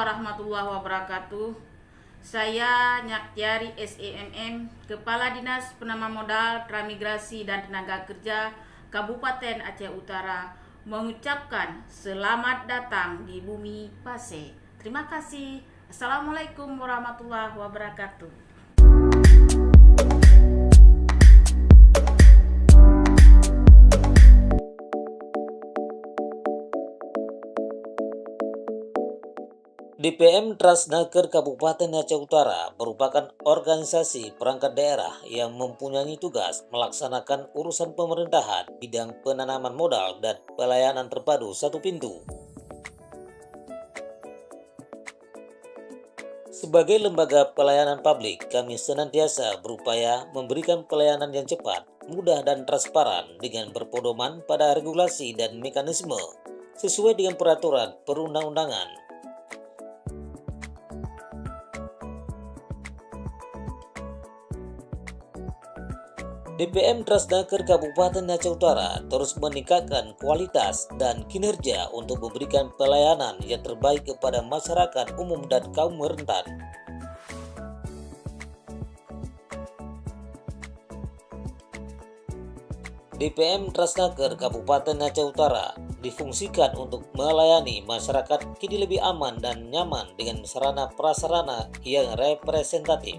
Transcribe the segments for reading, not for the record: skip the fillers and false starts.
warahmatullahi wabarakatuh. Saya Nyaktiari SEMM, Kepala Dinas Penanaman Modal, Transmigrasi dan Tenaga Kerja Kabupaten Aceh Utara, mengucapkan selamat datang di Bumi Pase. Terima kasih. Assalamualaikum warahmatullahi wabarakatuh. DPM Transnaker Kabupaten Aceh Utara merupakan organisasi perangkat daerah yang mempunyai tugas melaksanakan urusan pemerintahan bidang penanaman modal dan pelayanan terpadu satu pintu. Sebagai lembaga pelayanan publik, kami senantiasa berupaya memberikan pelayanan yang cepat, mudah dan transparan dengan berpedoman pada regulasi dan mekanisme sesuai dengan peraturan perundang-undangan. DPM Transnaker Kabupaten Aceh Utara terus meningkatkan kualitas dan kinerja untuk memberikan pelayanan yang terbaik kepada masyarakat umum dan kaum rentan. DPM Transnaker Kabupaten Aceh Utara difungsikan untuk melayani masyarakat kini lebih aman dan nyaman dengan sarana prasarana yang representatif.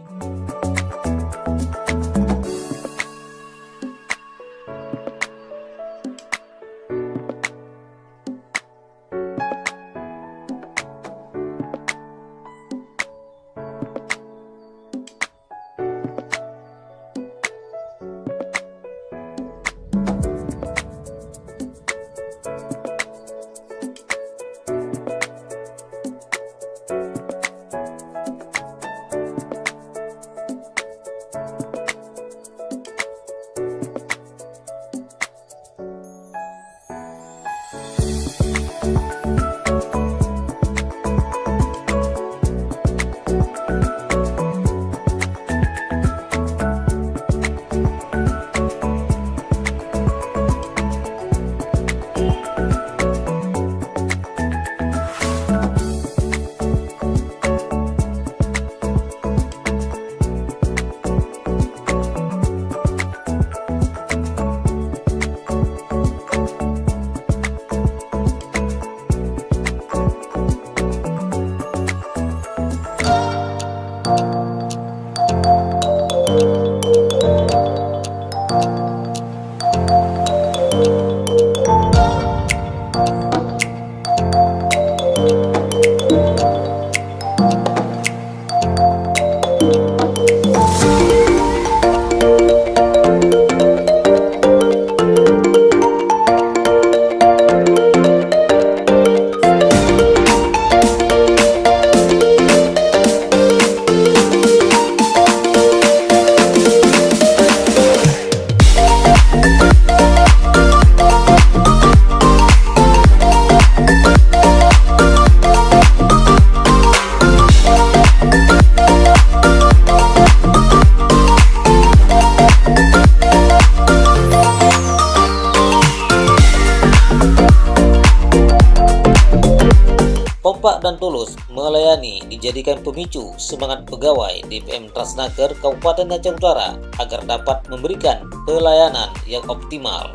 Kompak dan tulus melayani dijadikan pemicu semangat pegawai DPM Transnaker Kabupaten Aceh Utara agar dapat memberikan pelayanan yang optimal.